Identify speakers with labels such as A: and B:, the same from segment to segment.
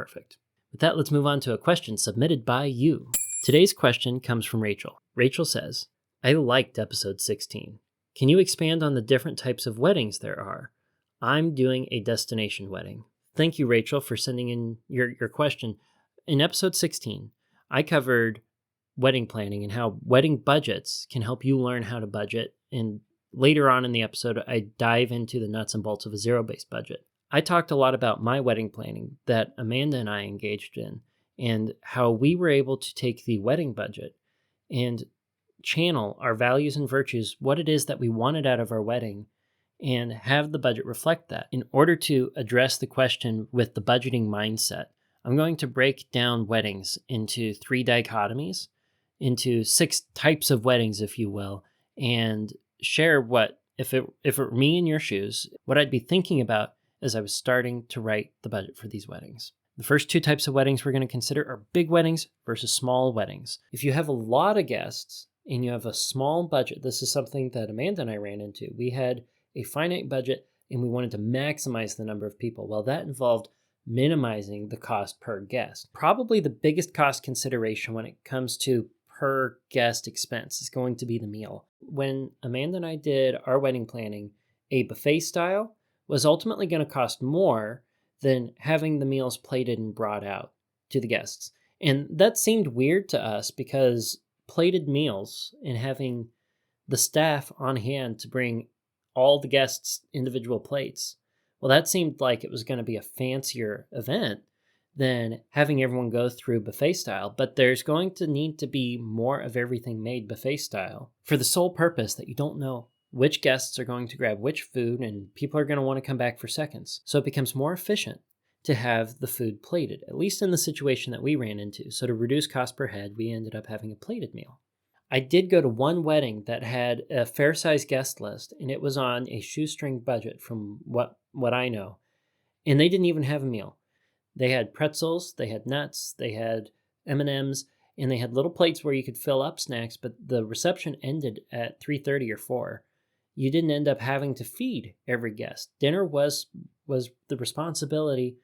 A: Perfect. With that, let's move on to a question submitted by you. Today's question comes from Rachel. Rachel says, I liked episode 16. Can you expand on the different types of weddings there are? I'm doing a destination wedding. Thank you, Rachel, for sending in your question. In episode 16, I covered wedding planning and how wedding budgets can help you learn how to budget. And later on in the episode, I dive into the nuts and bolts of a zero-based budget. I talked a lot about my wedding planning that Amanda and I engaged in and how we were able to take the wedding budget and channel our values and virtues, what it is that we wanted out of our wedding, and have the budget reflect that. In order to address the question with the budgeting mindset, I'm going to break down weddings into 3 dichotomies, into 6 types of weddings, if you will, and share what, if it were me in your shoes, what I'd be thinking about as I was starting to write the budget for these weddings. The first 2 types of weddings we're going to consider are big weddings versus small weddings. If you have a lot of guests and you have a small budget, this is something that Amanda and I ran into. We had a finite budget and we wanted to maximize the number of people. Well, that involved minimizing the cost per guest. Probably the biggest cost consideration when it comes to per guest expense is going to be the meal. When Amanda and I did our wedding planning, a buffet style was ultimately going to cost more than having the meals plated and brought out to the guests. And that seemed weird to us because plated meals and having the staff on hand to bring all the guests individual plates, well, that seemed like it was going to be a fancier event than having everyone go through buffet style. But there's going to need to be more of everything made buffet style for the sole purpose that you don't know which guests are going to grab which food, and people are going to want to come back for seconds. So it becomes more efficient to have the food plated, at least in the situation that we ran into. So to reduce cost per head, we ended up having a plated meal. I did go to one wedding that had a fair-sized guest list, and it was on a shoestring budget from what I know. And they didn't even have a meal. They had pretzels, they had nuts, they had M&Ms, and they had little plates where you could fill up snacks, but the reception ended at 3:30 or 4. You didn't end up having to feed every guest. Dinner was the responsibility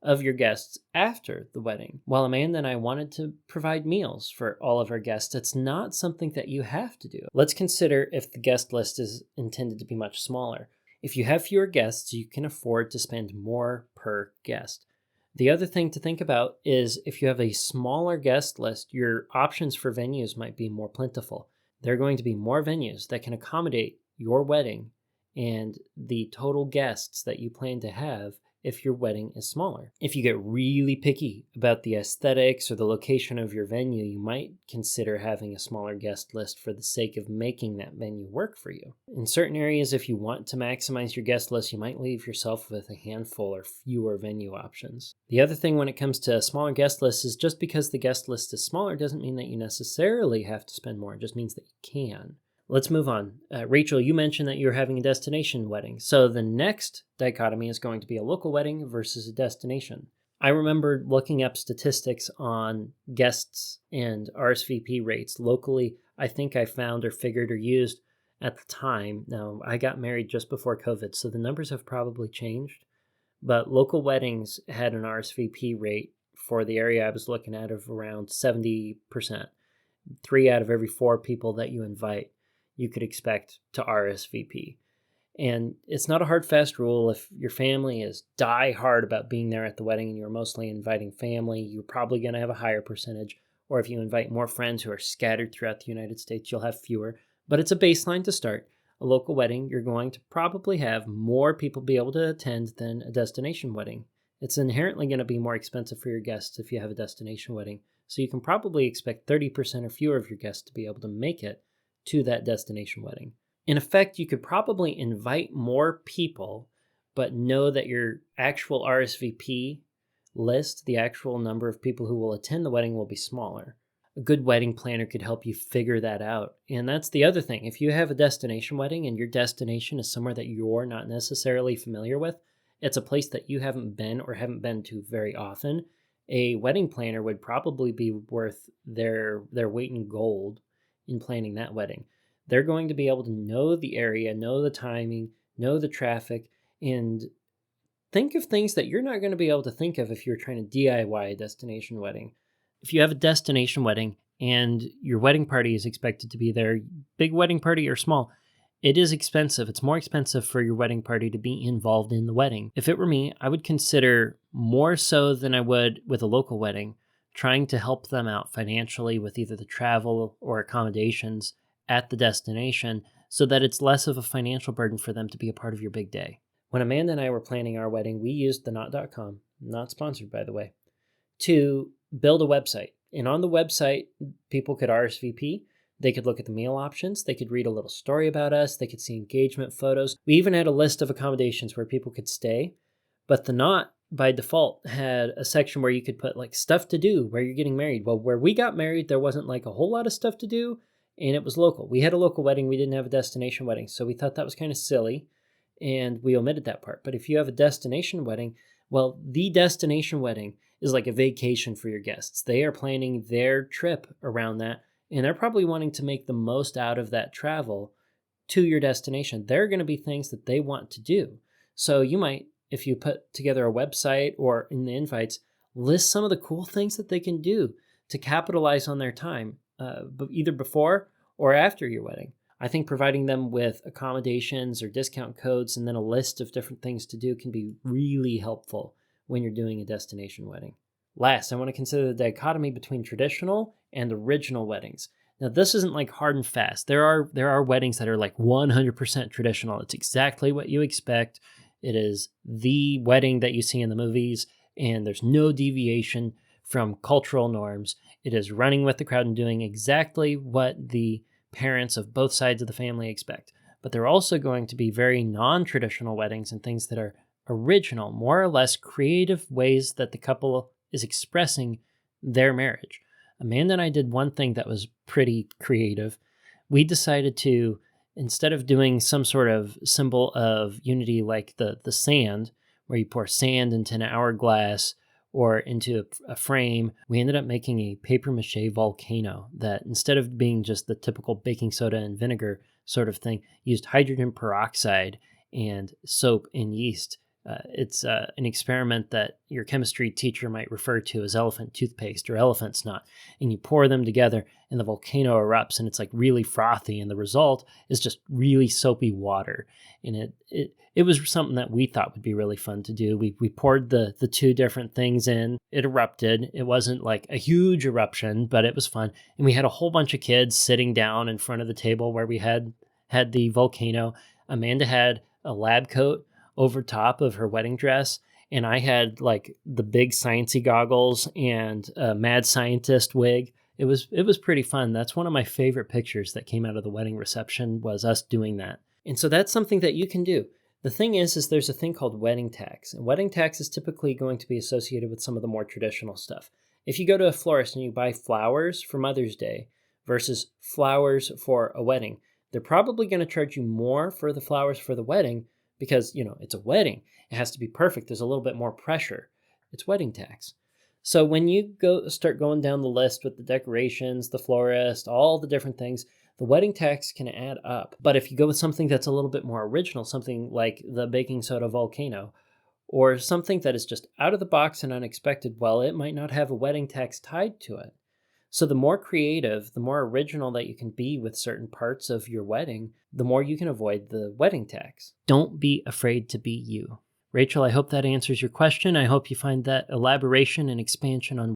A: of your guests after the wedding. While Amanda and I wanted to provide meals for all of our guests, it's not something that you have to do. Let's consider if the guest list is intended to be much smaller. If you have fewer guests, you can afford to spend more per guest. The other thing to think about is if you have a smaller guest list, your options for venues might be more plentiful. There are going to be more venues that can accommodate your wedding and the total guests that you plan to have if your wedding is smaller. If you get really picky about the aesthetics or the location of your venue, you might consider having a smaller guest list for the sake of making that venue work for you. In certain areas, if you want to maximize your guest list, you might leave yourself with a handful or fewer venue options. The other thing when it comes to a smaller guest list is just because the guest list is smaller doesn't mean that you necessarily have to spend more. It just means that you can. Let's move on. Rachel, you mentioned that you're having a destination wedding. So the next dichotomy is going to be a local wedding versus a destination. I remember looking up statistics on guests and RSVP rates locally. I think I found or figured or used at the time. Now, I got married just before COVID, so the numbers have probably changed. But local weddings had an RSVP rate for the area I was looking at of around 70%. 3 out of every 4 people that you invite, you could expect to RSVP. And it's not a hard, fast rule. If your family is die hard about being there at the wedding and you're mostly inviting family, you're probably going to have a higher percentage. Or if you invite more friends who are scattered throughout the United States, you'll have fewer. But it's a baseline to start. A local wedding, you're going to probably have more people be able to attend than a destination wedding. It's inherently going to be more expensive for your guests if you have a destination wedding. So you can probably expect 30% or fewer of your guests to be able to make it to that destination wedding. In effect, you could probably invite more people, but know that your actual RSVP list, the actual number of people who will attend the wedding, will be smaller. A good wedding planner could help you figure that out. And that's the other thing. If you have a destination wedding and your destination is somewhere that you're not necessarily familiar with, it's a place that you haven't been or haven't been to very often, a wedding planner would probably be worth their weight in gold in planning that wedding. They're going to be able to know the area, know the timing, know the traffic, and think of things that you're not going to be able to think of if you're trying to DIY a destination wedding. If you have a destination wedding and your wedding party is expected to be there, big wedding party or small, it is expensive. It's more expensive for your wedding party to be involved in the wedding. If it were me, I would consider more so than I would with a local wedding, trying to help them out financially with either the travel or accommodations at the destination so that it's less of a financial burden for them to be a part of your big day. When Amanda and I were planning our wedding, we used theknot.com, not sponsored by the way, to build a website. And on the website, people could RSVP. They could look at the meal options. They could read a little story about us. They could see engagement photos. We even had a list of accommodations where people could stay. But the Knot, by default, had a section where you could put like stuff to do where you're getting married. Well, where we got married, there wasn't like a whole lot of stuff to do, and it was local. We had a local wedding. We didn't have a destination wedding. So we thought that was kind of silly, and we omitted that part. But if you have a destination wedding, well, the destination wedding is like a vacation for your guests. They are planning their trip around that, and they're probably wanting to make the most out of that travel to your destination. There are going to be things that they want to do. So you might, if you put together a website or in the invites, list some of the cool things that they can do to capitalize on their time, either before or after your wedding. I think providing them with accommodations or discount codes and then a list of different things to do can be really helpful when you're doing a destination wedding. Last, I want to consider the dichotomy between traditional and original weddings. Now, this isn't like hard and fast. There are weddings that are like 100% traditional. It's exactly what you expect. It is the wedding that you see in the movies, and there's no deviation from cultural norms. It is running with the crowd and doing exactly what the parents of both sides of the family expect. But there are also going to be very non-traditional weddings and things that are original, more or less creative ways that the couple is expressing their marriage. Amanda and I did one thing that was pretty creative. We decided to, instead of doing some sort of symbol of unity like the sand, where you pour sand into an hourglass or into a frame, we ended up making a paper mache volcano that, instead of being just the typical baking soda and vinegar sort of thing, used hydrogen peroxide and soap and yeast. It's an experiment that your chemistry teacher might refer to as elephant toothpaste or elephant snot. And you pour them together and the volcano erupts and it's like really frothy. And the result is just really soapy water. And it was something that we thought would be really fun to do. We poured the two different things in. It erupted. It wasn't like a huge eruption, but it was fun. And we had a whole bunch of kids sitting down in front of the table where we had the volcano. Amanda had a lab coat over top of her wedding dress, and I had like the big sciencey goggles and a mad scientist wig. It was pretty fun. That's one of my favorite pictures that came out of the wedding reception, was us doing that. And so that's something that you can do. The thing is there's a thing called wedding tax, and wedding tax is typically going to be associated with some of the more traditional stuff. If you go to a florist and you buy flowers for Mother's Day versus flowers for a wedding, they're probably going to charge you more for the flowers for the wedding, because, it's a wedding. It has to be perfect. There's a little bit more pressure. It's wedding tax. So when you start going down the list with the decorations, the florist, all the different things, the wedding tax can add up. But if you go with something that's a little bit more original, something like the baking soda volcano, or something that is just out of the box and unexpected, well, it might not have a wedding tax tied to it. So the more creative, the more original that you can be with certain parts of your wedding, the more you can avoid the wedding tax. Don't be afraid to be you. Rachel, I hope that answers your question. I hope you find that elaboration and expansion on